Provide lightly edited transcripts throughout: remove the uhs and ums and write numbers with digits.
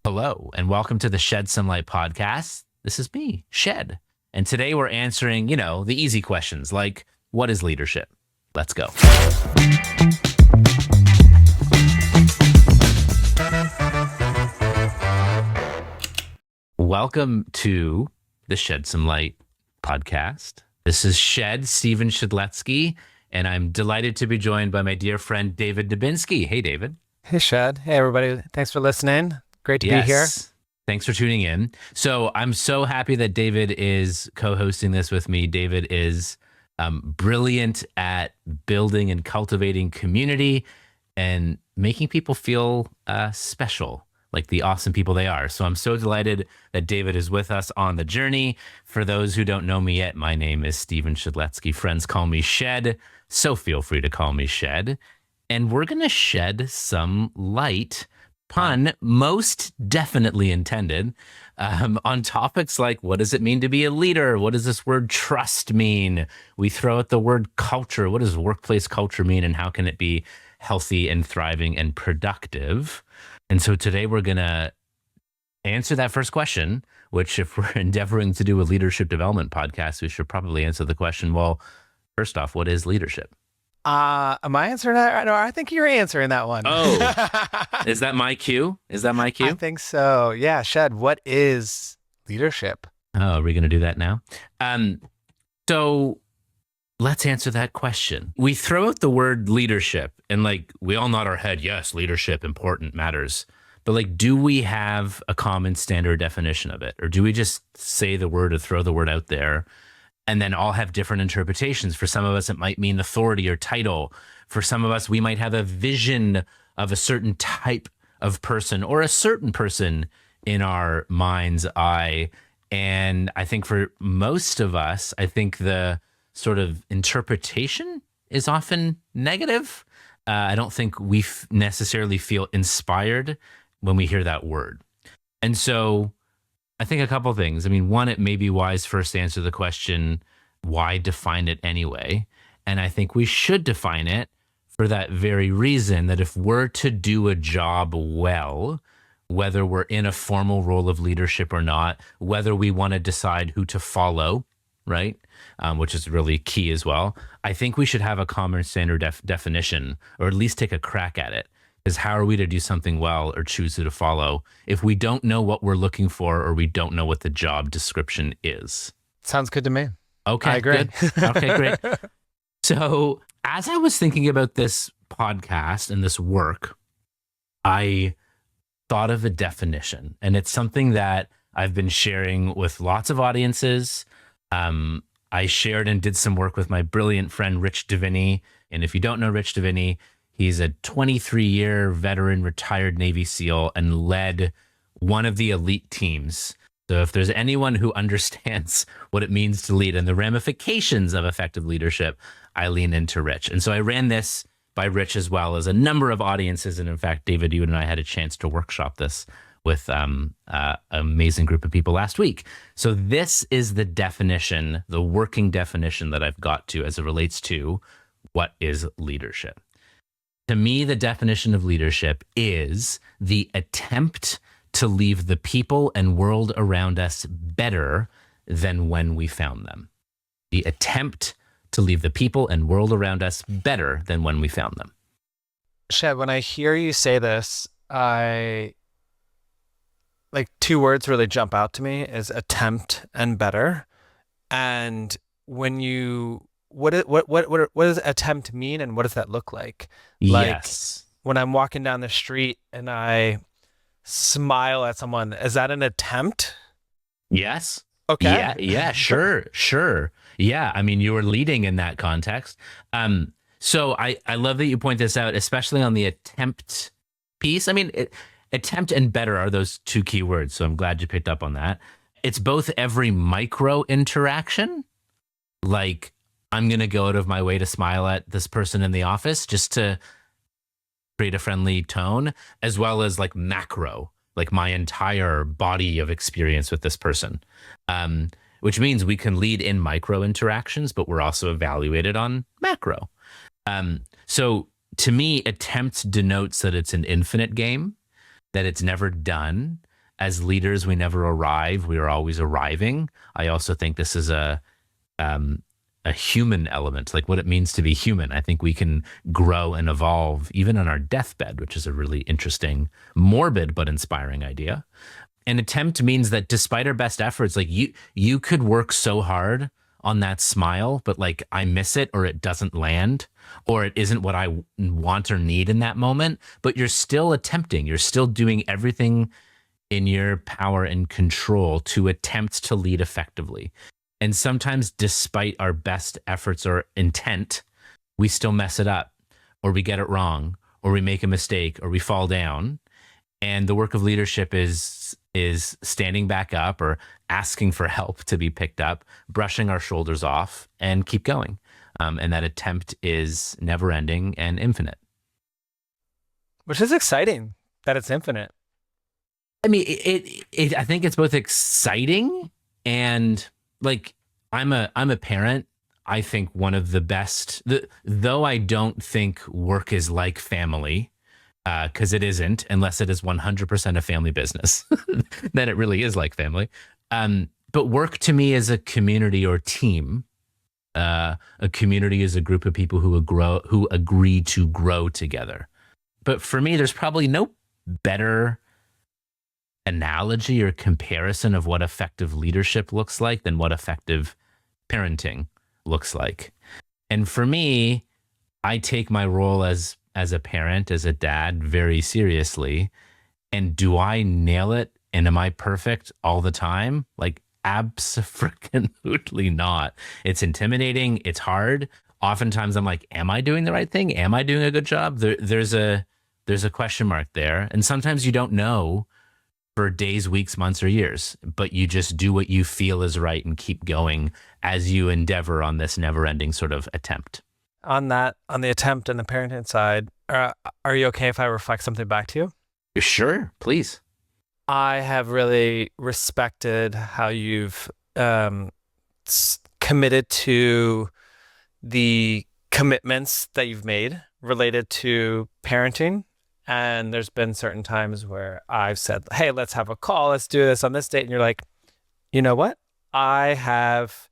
Hello, and welcome to the Shed Some Light podcast. This is me, Shed. And today we're answering, the easy questions like, what is leadership? Let's go. Welcome to the Shed Some Light podcast. This is Steven Shedletzky, and I'm delighted to be joined by my dear friend, David Nebinski. Hey, David. Hey, Shed. Hey, everybody. Thanks for listening. Great to be here. Thanks for tuning in. So I'm so happy that David is co-hosting this with me. David is brilliant at building and cultivating community and making people feel special, like the awesome people they are. So I'm so delighted that David is with us on the journey. For those who don't know me yet, my name is Steven Shedletzky. Friends call me Shed, so feel free to call me Shed. And we're going to shed some light, pun most definitely intended, on topics like, what does it mean to be a leader? What does this word trust mean? We throw out the word culture. What does workplace culture mean? And how can it be healthy and thriving and productive? And so today we're going to answer that first question, which if we're endeavoring to do a leadership development podcast, we should probably answer the question, well, first off, what is leadership? Am I answering that? No, I think you're answering that one. Oh, is that my cue? I think so. Yeah, Shed, what is leadership? Oh, are we going to do that now? So let's answer that question. We throw out the word leadership and we all nod our head. Yes, leadership, important, matters. But do we have a common standard definition of it? Or do we just say the word or throw the word out there and then all have different interpretations? For some of us, it might mean authority or title. For some of us, we might have a vision of a certain type of person or a certain person in our mind's eye. And I think for most of us, I think the sort of interpretation is often negative. I don't think we necessarily feel inspired when we hear that word. And so I think a couple of things. I mean, one, it may be wise first to answer the question, why define it anyway? And I think we should define it for that very reason, that if we're to do a job well, whether we're in a formal role of leadership or not, whether we want to decide who to follow, right? Which is really key as well. I think we should have a common standard definition, or at least take a crack at it. Is how are we to do something well or choose who to follow if we don't know what we're looking for or we don't know what the job description is? Sounds good to me. Okay, I agree. Good. Okay, great. So as I was thinking about this podcast and this work, I thought of a definition, and it's something that I've been sharing with lots of audiences. I shared and did some work with my brilliant friend, Rich Davini. And if you don't know Rich Davini, he's a 23-year veteran, retired Navy SEAL, and led one of the elite teams. So if there's anyone who understands what it means to lead and the ramifications of effective leadership, I lean into Rich. And so I ran this by Rich as well as a number of audiences. And in fact, David, you and I had a chance to workshop this with an amazing group of people last week. So this is the definition, the working definition that I've got to as it relates to what is leadership. To me, the definition of leadership is the attempt to leave the people and world around us better than when we found them. The attempt to leave the people and world around us better than when we found them. Shed, when I hear you say this, two words really jump out to me is attempt and better. And when you what does attempt mean, and what does that look like? Yes. When I'm walking down the street and I smile at someone, is that an attempt? Yes. Okay. Yeah, sure. Yeah, I mean, you were leading in that context. So I love that you point this out, especially on the attempt piece. I mean, attempt and better are those two key words, so I'm glad you picked up on that. It's both every micro interaction, like I'm going to go out of my way to smile at this person in the office just to create a friendly tone, as well as macro, like my entire body of experience with this person, which means we can lead in micro interactions, but we're also evaluated on macro. So to me, attempt denotes that it's an infinite game, that it's never done, as leaders, we never arrive. We are always arriving. I also think this is a human element, like what it means to be human. I think we can grow and evolve even on our deathbed, which is a really interesting, morbid but inspiring idea. An attempt means that despite our best efforts, like you could work so hard on that smile, but like I miss it or it doesn't land or it isn't what I want or need in that moment, but you're still attempting. You're still doing everything in your power and control to attempt to lead effectively. And sometimes despite our best efforts or intent, we still mess it up or we get it wrong or we make a mistake or we fall down. And the work of leadership is standing back up or asking for help to be picked up, brushing our shoulders off and keep going. And that attempt is never ending and infinite. Which is exciting that it's infinite. I mean, I think it's both exciting and like I'm a parent. I think one of the best, though I don't think work is like family, because it isn't, unless it is 100% a family business, then it really is like family. But work to me is a community or team. A community is a group of people who agree to grow together. But for me, there's probably no better analogy or comparison of what effective leadership looks like than what effective parenting looks like. And for me, I take my role as a parent, as a dad, very seriously. And do I nail it? And am I perfect all the time? Like, absolutely not. It's intimidating. It's hard. Oftentimes I'm like, am I doing the right thing? Am I doing a good job? There's a question mark there. And sometimes you don't know for days, weeks, months, or years, but you just do what you feel is right and keep going as you endeavor on this never-ending sort of attempt. On the attempt and the parenting side, are you okay if I reflect something back to you? Sure, please. I have really respected how you've committed to the commitments that you've made related to parenting. And there's been certain times where I've said, hey, let's have a call. Let's do this on this date. And you're like, you know what? I have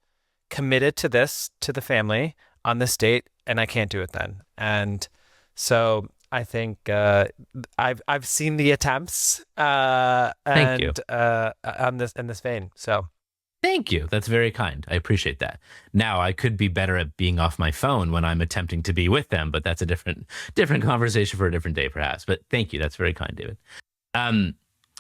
committed to this, to the family on this date, and I can't do it then. And so I think I've seen the attempts Thank you. On this in this vein. So thank you. That's very kind. I appreciate that. Now I could be better at being off my phone when I'm attempting to be with them, but that's a different conversation for a different day, perhaps. But thank you. That's very kind, David.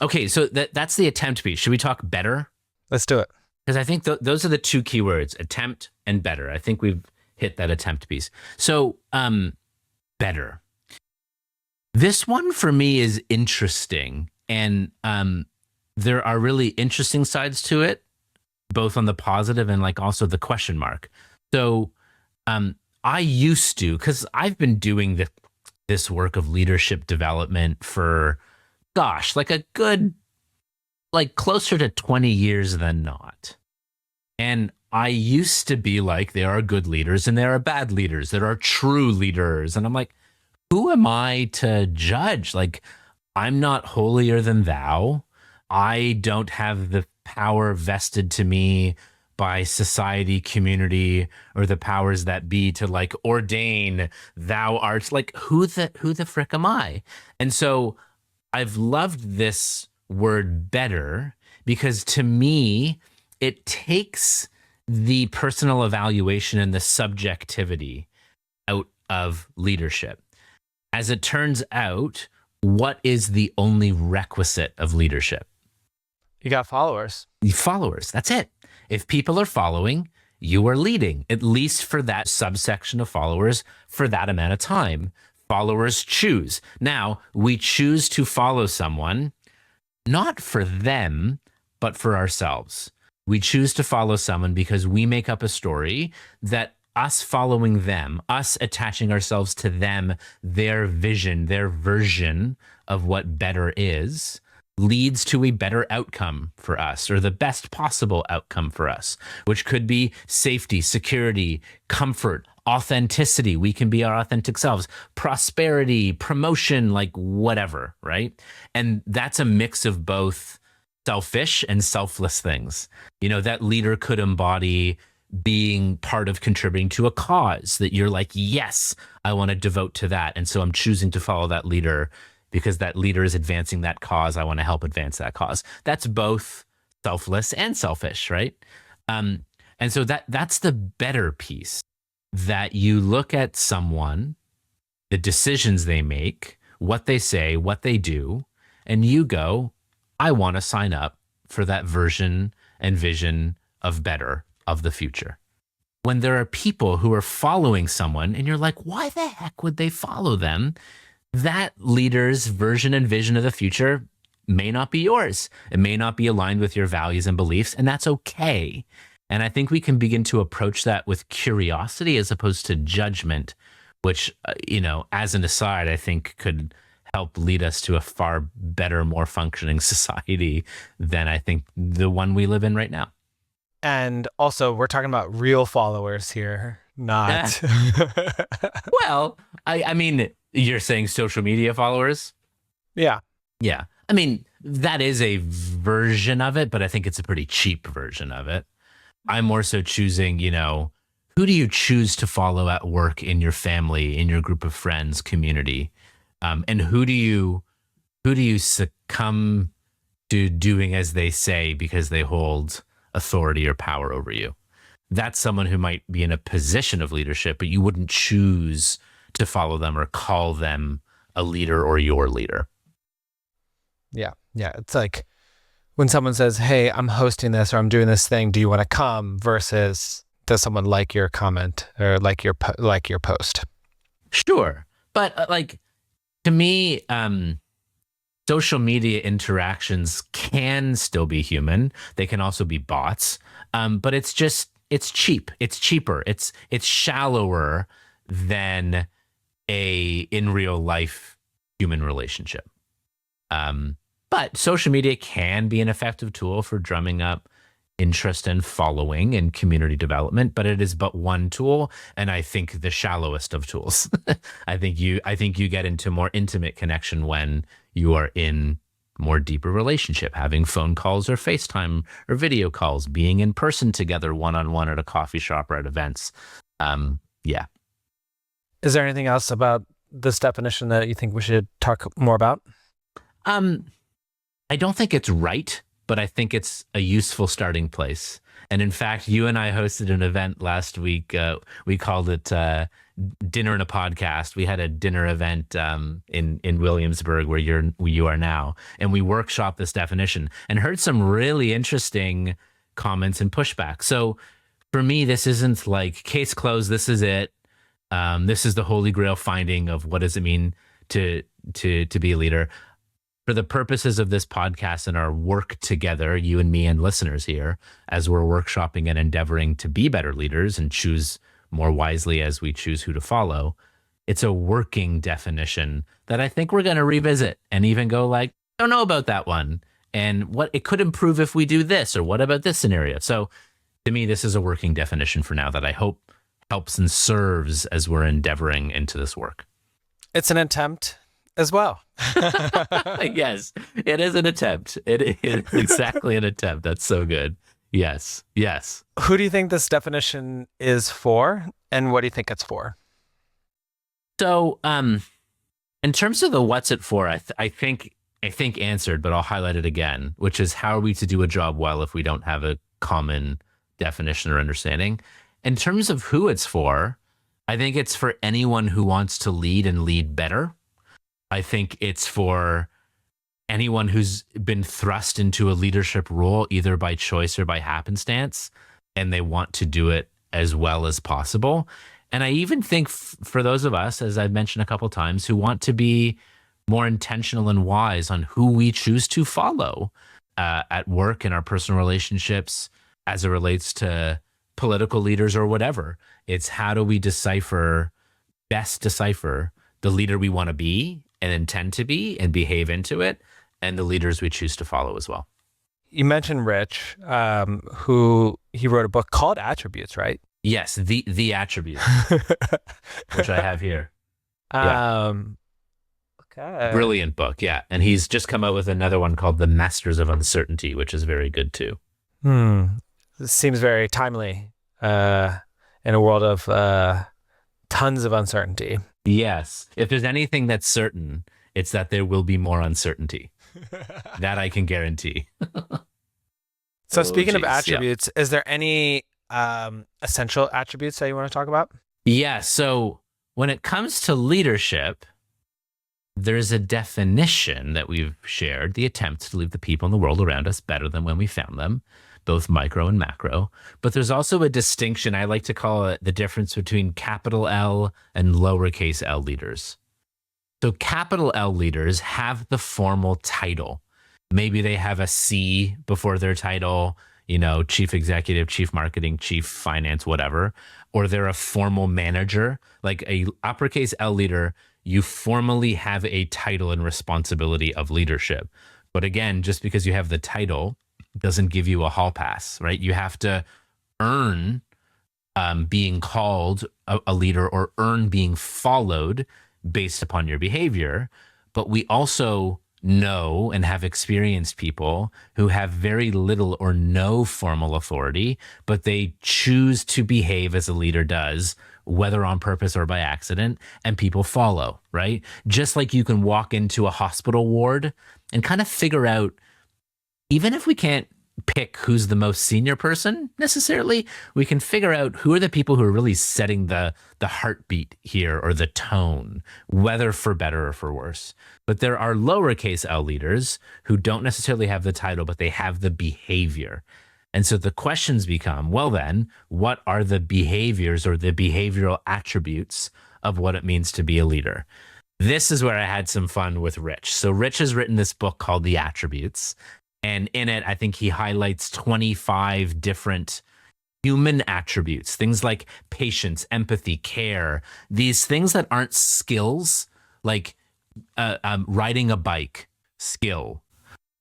Okay, so that's the attempt piece. Should we talk better? Let's do it. Because I think those are the two key words: attempt and better. I think we've hit that attempt piece. So better. This one for me is interesting, and there are really interesting sides to it, both on the positive and like also the question mark. So I used to, because I've been doing this work of leadership development for, gosh, like a good, like closer to 20 years than not. And I used to be like, there are good leaders and there are bad leaders. There are true leaders. And I'm like, who am I to judge? Like, I'm not holier than thou. I don't have the power vested to me by society, community, or the powers that be to like ordain thou art. Like, who the frick am I? And so I've loved this word better because to me, it takes the personal evaluation and the subjectivity out of leadership. As it turns out, what is the only requisite of leadership? You got followers. Followers. That's it. If people are following, you are leading, at least for that subsection of followers for that amount of time. Followers choose. Now, we choose to follow someone, not for them, but for ourselves. We choose to follow someone because we make up a story that us following them, us attaching ourselves to them, their vision, their version of what better is, leads to a better outcome for us, or the best possible outcome for us, which could be safety, security, comfort, authenticity. We can be our authentic selves, prosperity, promotion, like whatever, right? And that's a mix of both selfish and selfless things. That leader could embody being part of contributing to a cause that you're like, yes, I want to devote to that. And so I'm choosing to follow that leader because that leader is advancing that cause. I want to help advance that cause. That's both selfless and selfish, right? And so that's the better piece, that you look at someone, the decisions they make, what they say, what they do, and you go, I want to sign up for that version and vision of better of the future. When there are people who are following someone and you're like, why the heck would they follow them? That leader's version and vision of the future may not be yours. It may not be aligned with your values and beliefs, and that's okay. And I think we can begin to approach that with curiosity as opposed to judgment, which, as an aside, I think could help lead us to a far better, more functioning society than I think the one we live in right now. And also, we're talking about real followers here, not. Well, I mean, you're saying social media followers? Yeah. Yeah. I mean, that is a version of it, but I think it's a pretty cheap version of it. I'm more so choosing, who do you choose to follow at work, in your family, in your group of friends, community? And who do you succumb to doing as they say because they hold authority or power over you? That's someone who might be in a position of leadership, but you wouldn't choose to follow them or call them a leader or your leader. Yeah. Yeah. It's like when someone says, hey, I'm hosting this or I'm doing this thing, do you want to come? Versus, does someone like your comment or like your post? Sure. But to me, social media interactions can still be human. They can also be bots. But it's cheap. It's cheaper. It's shallower than a in real life human relationship. But social media can be an effective tool for drumming up interest and following and community development, but it is but one tool, and I think the shallowest of tools. I think you get into more intimate connection when you are in more deeper relationship, having phone calls or FaceTime or video calls, being in person together one-on-one at a coffee shop or at events. Yeah. Is there anything else about this definition that you think we should talk more about? I don't think it's right, but I think it's a useful starting place. And in fact, you and I hosted an event last week. We called it Dinner and a Podcast. We had a dinner event in Williamsburg, where you are now, and we workshopped this definition and heard some really interesting comments and pushback. So for me, this isn't like case closed. This is it. This is the holy grail finding of what does it mean to be a leader. For the purposes of this podcast and our work together, you and me and listeners here, as we're workshopping and endeavoring to be better leaders and choose more wisely as we choose who to follow, it's a working definition that I think we're going to revisit and even go like, I don't know about that one. And what it could improve if we do this, or what about this scenario? So to me, this is a working definition for now that I hope helps and serves as we're endeavoring into this work. It's an attempt as well. Yes, it is an attempt. It is exactly an attempt. That's so good. Yes. Yes. Who do you think this definition is for, and what do you think it's for? So, in terms of the what's it for, I think answered, but I'll highlight it again, which is how are we to do a job well if we don't have a common definition or understanding? In terms of who it's for, I think it's for anyone who wants to lead and lead better. I think it's for anyone who's been thrust into a leadership role, either by choice or by happenstance, and they want to do it as well as possible. And I even think for those of us, as I've mentioned a couple of times, who want to be more intentional and wise on who we choose to follow at work, in our personal relationships, as it relates to political leaders or whatever. It's how do we best decipher the leader we want to be and intend to be and behave into it, and the leaders we choose to follow as well. You mentioned Rich, who he wrote a book called Attributes, right? Yes, the Attributes, which I have here. Yeah. Okay. Brilliant book, yeah. And he's just come out with another one called The Masters of Uncertainty, which is very good too. This seems very timely in a world of tons of uncertainty. Yes. If there's anything that's certain, it's that there will be more uncertainty. That I can guarantee. So Oh, speaking of geez, yeah. attributes, is there any essential attributes that you want to talk about? Yeah. So when it comes to leadership, there's a definition that we've shared, the attempt to leave the people in the world around us better than when we found them, both micro and macro. But there's also a distinction. I like to call it the difference between capital L and lowercase l leaders. So capital L leaders have the formal title. Maybe they have a C before their title, chief executive, chief marketing, chief finance, whatever, or they're a formal manager. Like a uppercase L leader, you formally have a title and responsibility of leadership. But again, just because you have the title doesn't give you a hall pass, right? You have to earn being called a leader or earn being followed based upon your behavior. But we also know and have experienced people who have very little or no formal authority, but they choose to behave as a leader does, whether on purpose or by accident, and people follow, right? Just like you can walk into a hospital ward and kind of figure out, even if we can't pick who's the most senior person necessarily, we can figure out who are the people who are really setting the heartbeat here or the tone, whether for better or for worse. But there are lowercase l leaders who don't necessarily have the title, but they have the behavior. And so the questions become, well then, what are the behaviors or the behavioral attributes of what it means to be a leader? This is where I had some fun with Rich. So Rich has written this book called The Attributes. And in it, I think he highlights 25 different human attributes, things like patience, empathy, care, these things that aren't skills, like riding a bike, skill,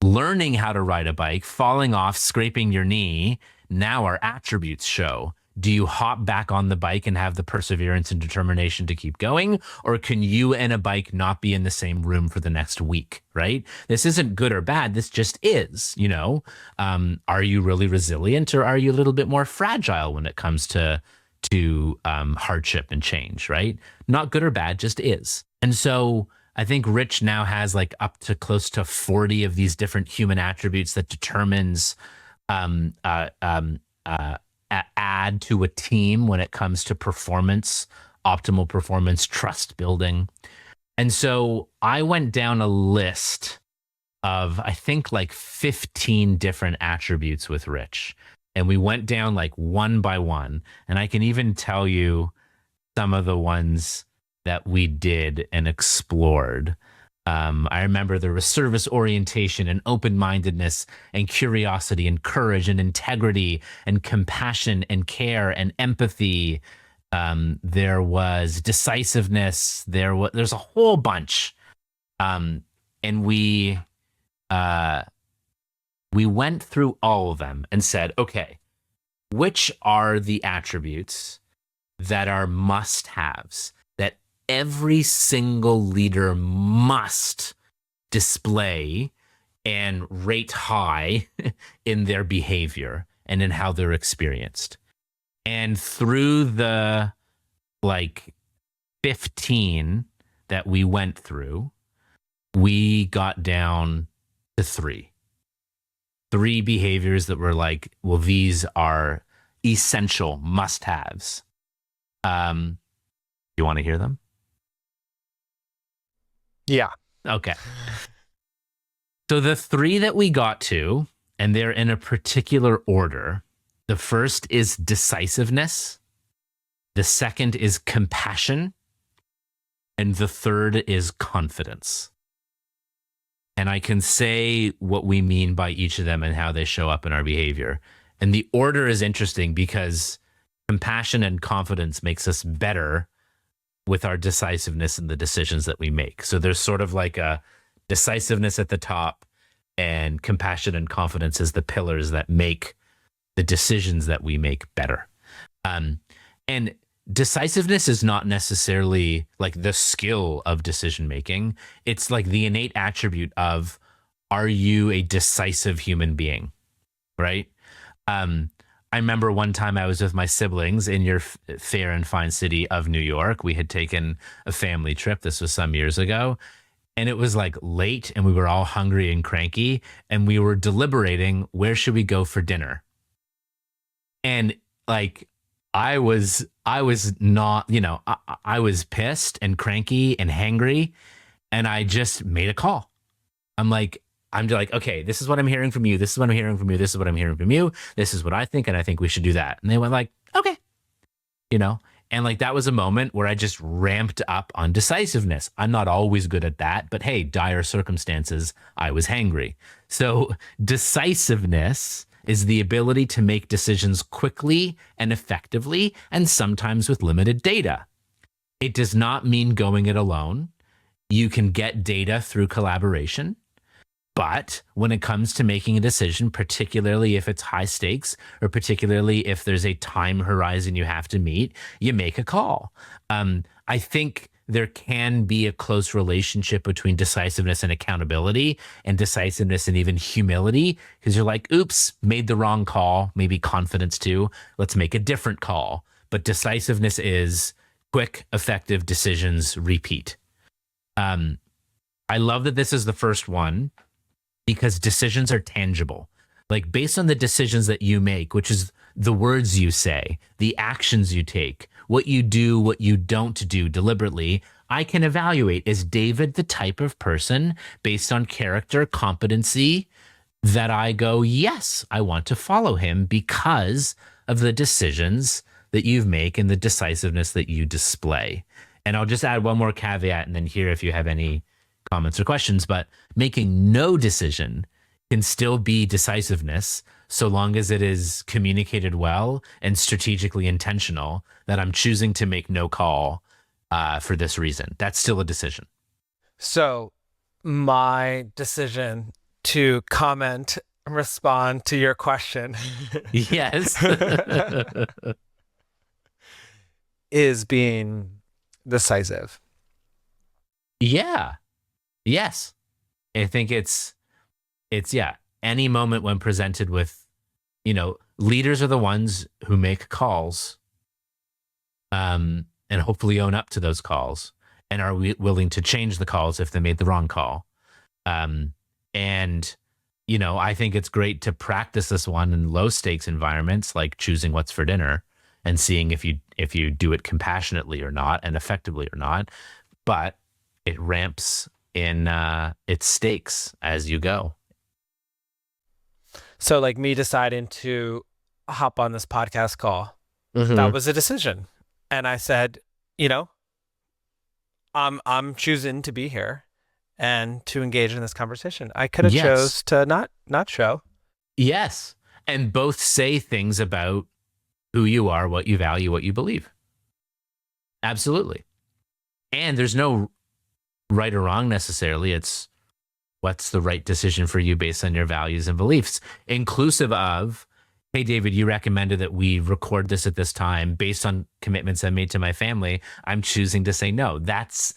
learning how to ride a bike, falling off, scraping your knee, now our attributes show. Do you hop back on the bike and have the perseverance and determination to keep going? Or can you and a bike not be in the same room for the next week, right? This isn't good or bad. This just is, Are you really resilient, or are you a little bit more fragile when it comes to hardship and change, right? Not good or bad, just is. And so I think Rich now has like up to close to 40 of these different human attributes that determines add to a team when it comes to performance, optimal performance, trust building. And so I went down a list of, I think, like 15 different attributes with Rich. And we went down like one by one. And I can even tell you some of the ones that we did and explored. I remember there was service orientation and open-mindedness and curiosity and courage and integrity and compassion and care and empathy. There was decisiveness. There's a whole bunch. And we went through all of them and said, okay, which are the attributes that are must-haves, that every single leader must display and rate high in their behavior and in how they're experienced? And through the 15 that we went through, we got down to three behaviors that were like, well, these are essential must-haves. You want to hear them? Yeah. Okay. So the three that we got to, and they're in a particular order. The first is decisiveness. The second is compassion. And the third is confidence. And I can say what we mean by each of them and how they show up in our behavior. And the order is interesting because compassion and confidence makes us better with our decisiveness and the decisions that we make. So there's sort of like a decisiveness at the top, and compassion and confidence as the pillars that make the decisions that we make better. And decisiveness is not necessarily like the skill of decision making. It's like the innate attribute of, are you a decisive human being? Right. I remember one time I was with my siblings in your fair and fine city of New York. We had taken a family trip. This was some years ago. And it was like late and we were all hungry and cranky. And we were deliberating, where should we go for dinner? And like, I was not, I was pissed and cranky and hangry. And I just made a call. I'm just like, okay, this is what I'm hearing from you. This is what I'm hearing from you. This is what I'm hearing from you. This is what I think. And I think we should do that. And they went like, okay, and like, that was a moment where I just ramped up on decisiveness. I'm not always good at that, but hey, dire circumstances, I was hangry. So decisiveness is the ability to make decisions quickly and effectively, and sometimes with limited data. It does not mean going it alone. You can get data through collaboration. But when it comes to making a decision, particularly if it's high stakes or particularly if there's a time horizon you have to meet, you make a call. I think there can be a close relationship between decisiveness and accountability, and decisiveness and even humility, because you're like, oops, made the wrong call, maybe confidence too. Let's make a different call. But decisiveness is quick, effective decisions, repeat. I love that this is the first one, because decisions are tangible. Like, based on the decisions that you make, which is the words you say, the actions you take, what you do, what you don't do deliberately, I can evaluate, is David the type of person based on character, competency, that I go, yes, I want to follow him because of the decisions that you make and the decisiveness that you display. And I'll just add one more caveat and then hear if you have any comments or questions, but making no decision can still be decisiveness so long as it is communicated well and strategically intentional, that I'm choosing to make no call for this reason. That's still a decision. So my decision to comment, respond to your question Yes. is being decisive. Yeah. Yes. I think it's any moment when presented with, leaders are the ones who make calls, and hopefully own up to those calls, and are willing to change the calls if they made the wrong call. And, I think it's great to practice this one in low stakes environments, like choosing what's for dinner and seeing if you do it compassionately or not and effectively or not. But it ramps in its stakes as you go. So like me deciding to hop on this podcast call, that was a decision. And I said, I'm choosing to be here and to engage in this conversation. I could have chose to not show. Yes. And both say things about who you are, what you value, what you believe. Absolutely. And there's no right or wrong necessarily. It's what's the right decision for you based on your values and beliefs, inclusive of, hey, David, you recommended that we record this at this time based on commitments I made to my family. I'm choosing to say no. That's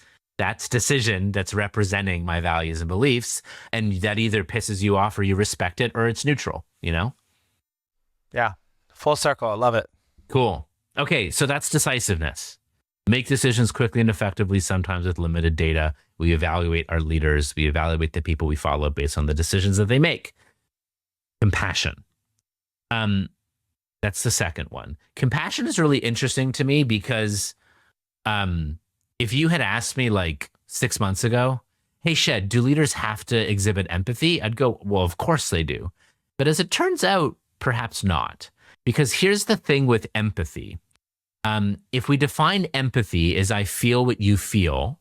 decision that's representing my values and beliefs. And that either pisses you off or you respect it, or it's neutral, Yeah. Full circle. I love it. Cool. Okay. So that's decisiveness. Make decisions quickly and effectively, sometimes with limited data. We evaluate our leaders. We evaluate the people we follow based on the decisions that they make. Compassion. That's the second one. Compassion is really interesting to me because if you had asked me like 6 months ago, hey, Shed, do leaders have to exhibit empathy? I'd go, well, of course they do. But as it turns out, perhaps not. Because here's the thing with empathy. If we define empathy as I feel what you feel,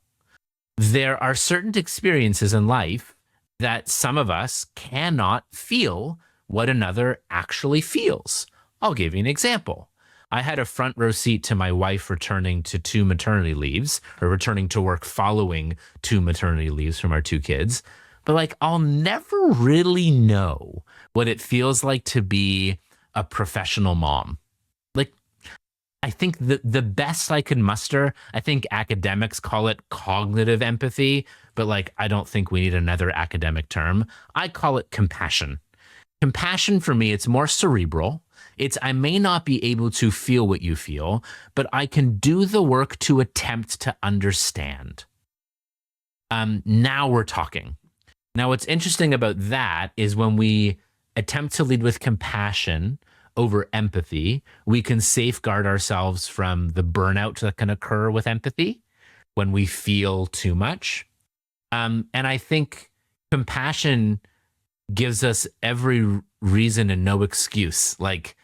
there are certain experiences in life that some of us cannot feel what another actually feels. I'll give you an example. I had a front row seat to my wife returning to 2 maternity leaves, or returning to work following 2 maternity leaves from our 2 kids. But like, I'll never really know what it feels like to be a professional mom. I think the best I could muster, I think academics call it cognitive empathy, but like I don't think we need another academic term. I call it compassion. Compassion for me, it's more cerebral. It's I may not be able to feel what you feel, but I can do the work to attempt to understand. Now we're talking. Now, what's interesting about that is when we attempt to lead with compassion over empathy, we can safeguard ourselves from the burnout that can occur with empathy when we feel too much. And I think compassion gives us every reason and no excuse. Like,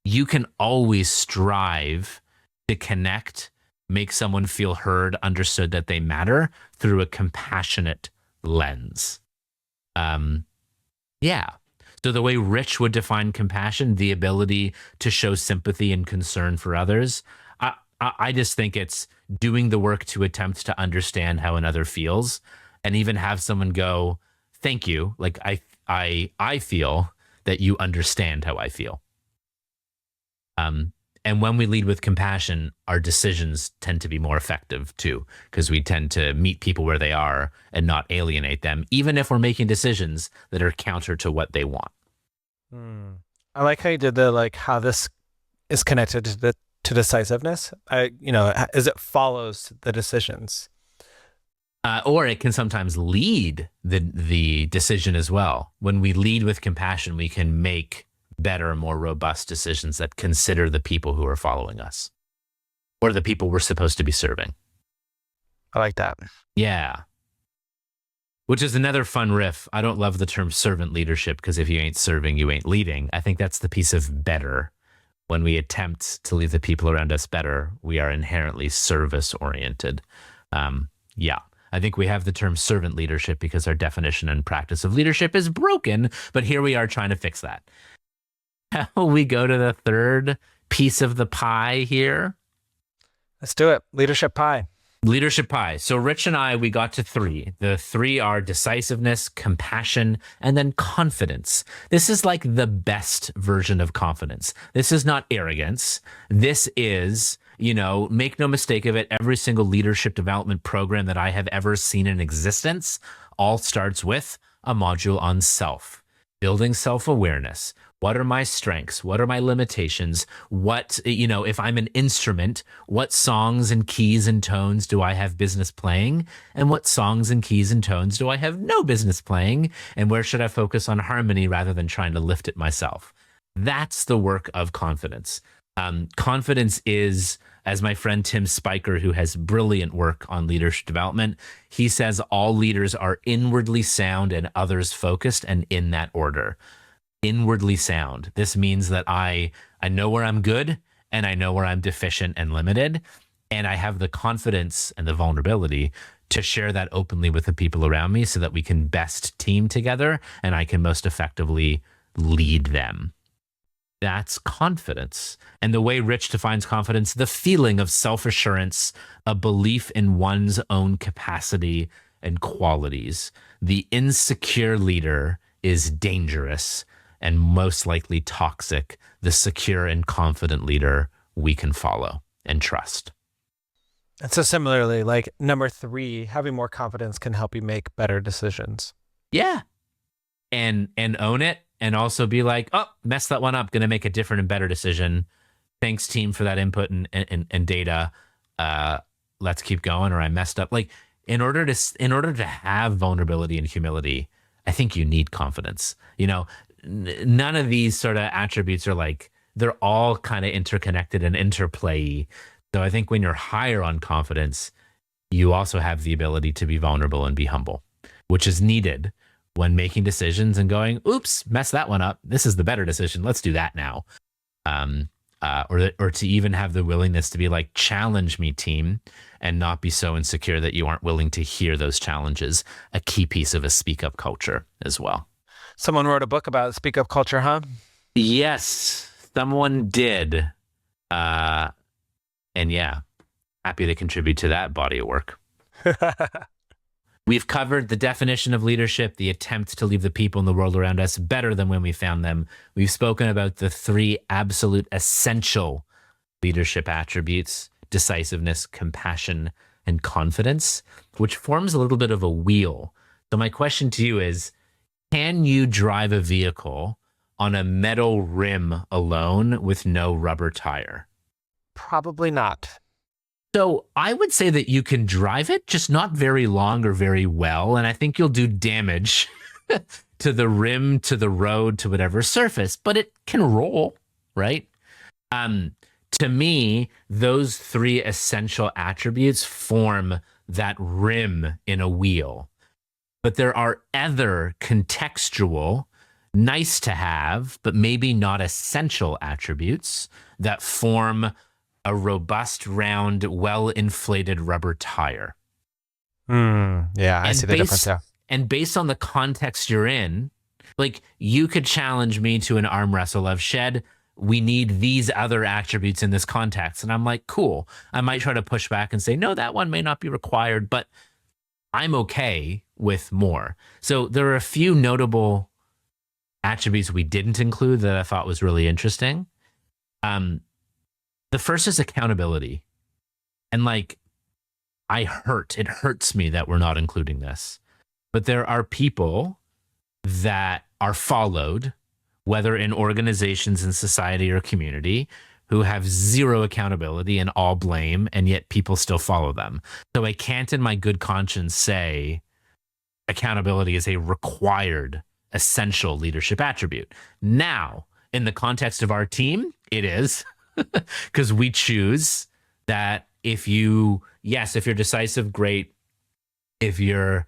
you can always strive to connect, make someone feel heard, understood, that they matter through a compassionate lens. Yeah. So the way Rich would define compassion, the ability to show sympathy and concern for others, I just think it's doing the work to attempt to understand how another feels, and even have someone go, "Thank you. Like I feel that you understand how I feel." And when we lead with compassion, our decisions tend to be more effective too, because we tend to meet people where they are and not alienate them, even if we're making decisions that are counter to what they want. I like how you did the like how this is connected to decisiveness. As it follows the decisions. Or it can sometimes lead the decision as well. When we lead with compassion, we can make better, more robust decisions that consider the people who are following us or the people we're supposed to be serving. I like that. Yeah. Which is another fun riff. I don't love the term servant leadership because if you ain't serving, you ain't leading. I think that's the piece of better. When we attempt to lead the people around us better, we are inherently service oriented. Yeah. I think we have the term servant leadership because our definition and practice of leadership is broken, but here we are trying to fix that. We go to the third piece of the pie here. Let's do it. Leadership pie. Leadership pie. So Rich and I, we got to three. The three are decisiveness, compassion, and then confidence. This is like the best version of confidence. This is not arrogance. This is, make no mistake of it, every single leadership development program that I have ever seen in existence all starts with a module on self, building self-awareness. What are my strengths? What are my limitations? What, if I'm an instrument, what songs and keys and tones do I have business playing? And what songs and keys and tones do I have no business playing? And where should I focus on harmony rather than trying to lift it myself? That's the work of confidence. Confidence is, as my friend Tim Spiker, who has brilliant work on leadership development, he says all leaders are inwardly sound and others focused, and in that order. Inwardly sound. This means that I know where I'm good and I know where I'm deficient and limited, and I have the confidence and the vulnerability to share that openly with the people around me so that we can best team together and I can most effectively lead them. That's confidence. And the way Rich defines confidence, the feeling of self-assurance, a belief in one's own capacity and qualities. The insecure leader is dangerous and most likely toxic. The secure and confident leader we can follow and trust. And so similarly, like number 3, having more confidence can help you make better decisions. Yeah. And own it, and also be like, oh, messed that one up, gonna make a different and better decision. Thanks, team, for that input and data. Let's keep going, or I messed up. Like in order to have vulnerability and humility, I think you need confidence. None of these sort of attributes are like, they're all kind of interconnected and interplay. So I think when you're higher on confidence, you also have the ability to be vulnerable and be humble, which is needed when making decisions and going, oops, messed that one up. This is the better decision. Let's do that now. Or to even have the willingness to be like, challenge me, team, and not be so insecure that you aren't willing to hear those challenges. A key piece of a speak up culture as well. Someone wrote a book about speak up culture, huh? Yes, someone did. And yeah, happy to contribute to that body of work. We've covered the definition of leadership, the attempt to leave the people in the world around us better than when we found them. We've spoken about the 3 absolute essential leadership attributes: decisiveness, compassion, and confidence, which forms a little bit of a wheel. So my question to you is, can you drive a vehicle on a metal rim alone with no rubber tire? Probably not. So I would say that you can drive it, just not very long or very well. And I think you'll do damage to the rim, to the road, to whatever surface, but it can roll, right? To me, those three essential attributes form that rim in a wheel. But there are other contextual, nice to have, but maybe not essential attributes that form a robust, round, well-inflated rubber tire. Yeah, I see the difference there. And based on the context you're in, like, you could challenge me to an arm wrestle of, Shed, we need these other attributes in this context. And I'm like, cool. I might try to push back and say, no, that one may not be required, but I'm okay with more. So there are a few notable attributes we didn't include that I thought was really interesting. The first is accountability. And like, it hurts me that we're not including this. But there are people that are followed, whether in organizations in society or community, who have zero accountability and all blame, and yet people still follow them. So I can't in my good conscience say accountability is a required, essential leadership attribute. Now, in the context of our team, it is, because we choose that if you're decisive, great. If you're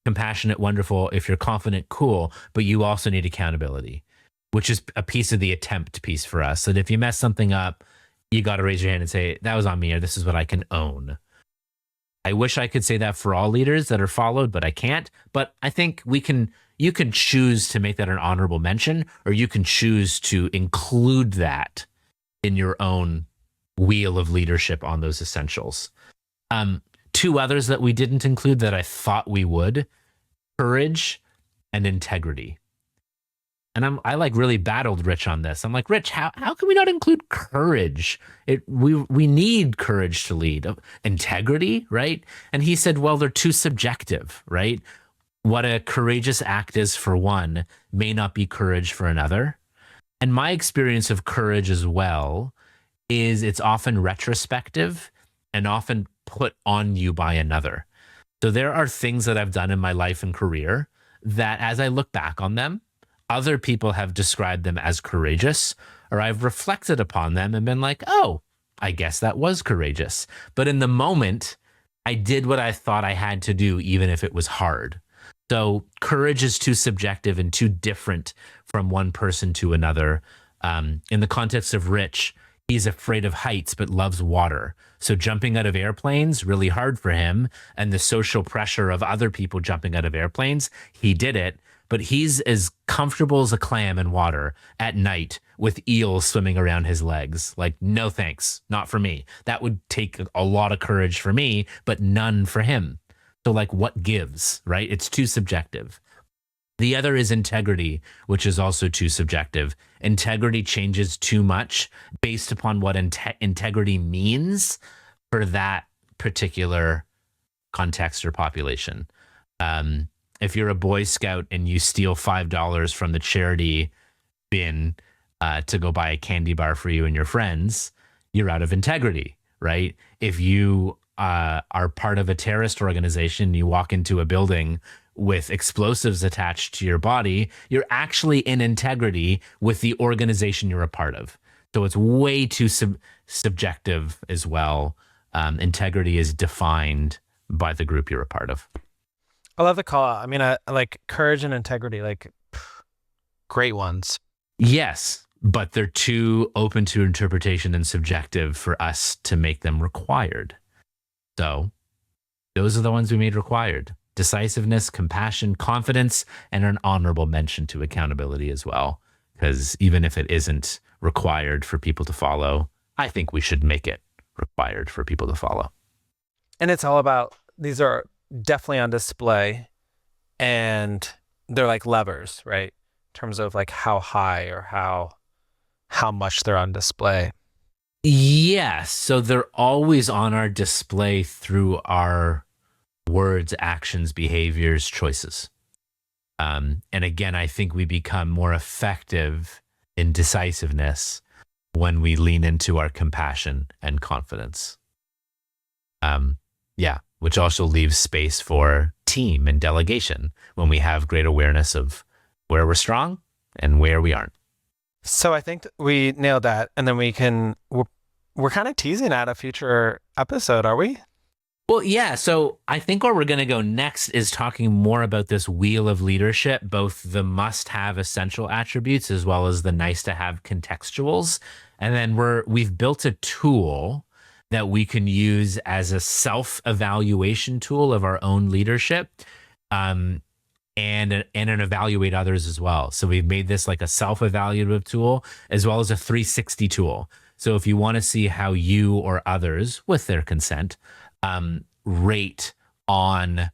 compassionate, wonderful. If you're confident, cool. But you also need accountability, which is a piece of the attempt piece for us. That if you mess something up, you got to raise your hand and say, that was on me, or this is what I can own. I wish I could say that for all leaders that are followed, but I can't. But I think you can choose to make that an honorable mention, or you can choose to include that in your own wheel of leadership on those essentials. Two others that we didn't include that I thought we would: courage and integrity. And I like really battled Rich on this. I'm like, Rich, how can we not include courage? We need courage to lead. Integrity, right? And he said, well, they're too subjective, right? What a courageous act is for one may not be courage for another. And my experience of courage as well is it's often retrospective and often put on you by another. So there are things that I've done in my life and career that, as I look back on them, other people have described them as courageous, or I've reflected upon them and been like, oh, I guess that was courageous. But in the moment, I did what I thought I had to do, even if it was hard. So courage is too subjective and too different from one person to another. In the context of Rich, he's afraid of heights but loves water. So jumping out of airplanes, really hard for him. And the social pressure of other people jumping out of airplanes, he did it. But he's as comfortable as a clam in water at night with eels swimming around his legs. Like, no thanks, not for me. That would take a lot of courage for me, but none for him. So like, what gives, right? It's too subjective. The other is integrity, which is also too subjective. Integrity changes too much based upon what integrity means for that particular context or population. If you're a Boy Scout and you steal $5 from the charity bin to go buy a candy bar for you and your friends, you're out of integrity, right? If you are part of a terrorist organization, you walk into a building with explosives attached to your body, you're actually in integrity with the organization you're a part of. So it's way too subjective as well. Integrity is defined by the group you're a part of. I love the call out. I mean, I like courage and integrity, like great ones. Yes, but they're too open to interpretation and subjective for us to make them required. So those are the ones we made required: decisiveness, compassion, confidence, and an honorable mention to accountability as well. Because even if it isn't required for people to follow, I think we should make it required for people to follow. And it's all about, these are definitely on display, and they're like levers, right? In terms of like how high or how much they're on display. Yes. So they're always on our display through our words, actions, behaviors, choices. And again, I think we become more effective in decisiveness when we lean into our compassion and confidence. Yeah, which also leaves space for team and delegation when we have great awareness of where we're strong and where we aren't. So I think we nailed that, and then we're kind of teasing at a future episode, are we? Well, yeah. So I think where we're going to go next is talking more about this wheel of leadership, both the must have essential attributes as well as the nice to have contextuals. And then we've built a tool that we can use as a self-evaluation tool of our own leadership. And an evaluate others as well. So we've made this like a self-evaluative tool as well as a 360 tool. So if you want to see how you or others, with their consent, rate on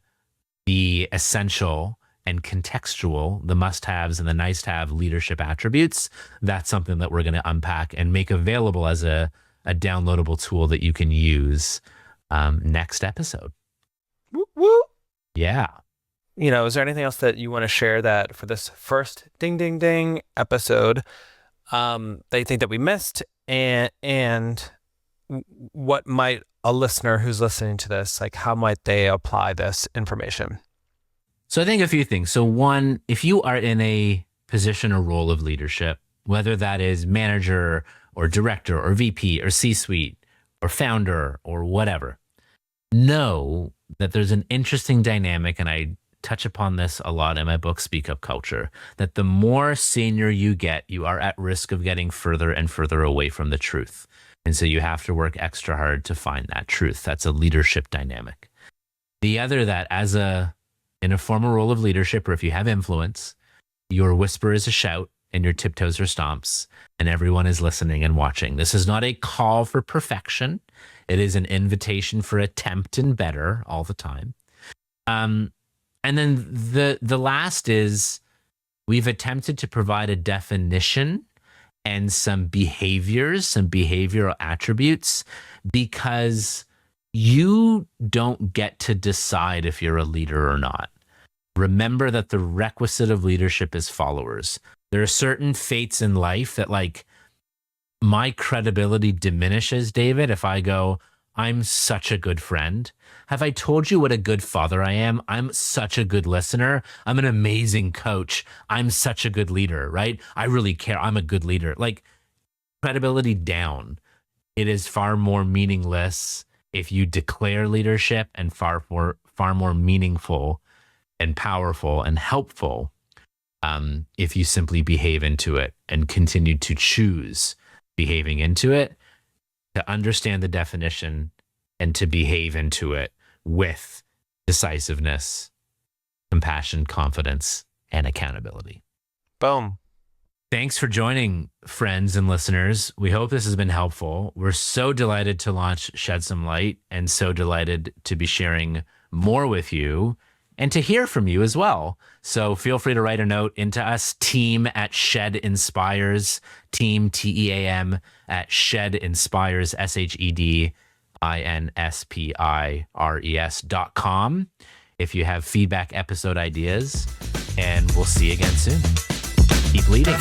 the essential and contextual, the must-haves and the nice-to-have leadership attributes, that's something that we're going to unpack and make available as a downloadable tool that you can use next episode. Woo woo. Yeah. Is there anything else that you want to share that for this first ding ding ding episode that you think that we missed, and what might a listener who's listening to this, like, how might they apply this information? So I think a few things. So one, if you are in a position or role of leadership, whether that is manager or director or VP or C-suite or founder or whatever, know that there's an interesting dynamic, and I touch upon this a lot in my book, Speak Up Culture, that the more senior you get, you are at risk of getting further and further away from the truth. And so you have to work extra hard to find that truth. That's a leadership dynamic. The other, that in a formal role of leadership, or if you have influence, your whisper is a shout and your tiptoes are stomps, and everyone is listening and watching. This is not a call for perfection. It is an invitation for attempt and better all the time. And then the last is, we've attempted to provide a definition and some behaviors, some behavioral attributes, because you don't get to decide if you're a leader or not. Remember that the requisite of leadership is followers. There are certain fates in life that, like, my credibility diminishes, David, if I go, I'm such a good friend. Have I told you what a good father I am? I'm such a good listener. I'm an amazing coach. I'm such a good leader, right? I really care. I'm a good leader. Like, credibility down. It is far more meaningless if you declare leadership, and far more meaningful and powerful and helpful if you simply behave into it and continue to choose behaving into it, to understand the definition and to behave into it with decisiveness, compassion, confidence, and accountability. Boom. Thanks for joining, friends and listeners. We hope this has been helpful. We're so delighted to launch Shed Some Light, and so delighted to be sharing more with you and to hear from you as well. So feel free to write a note into us, team at Shed Inspires, team, TEAM, at Shed Inspires, SHEDINSPIRES.com if you have feedback, episode ideas, and we'll see you again soon. Keep leading.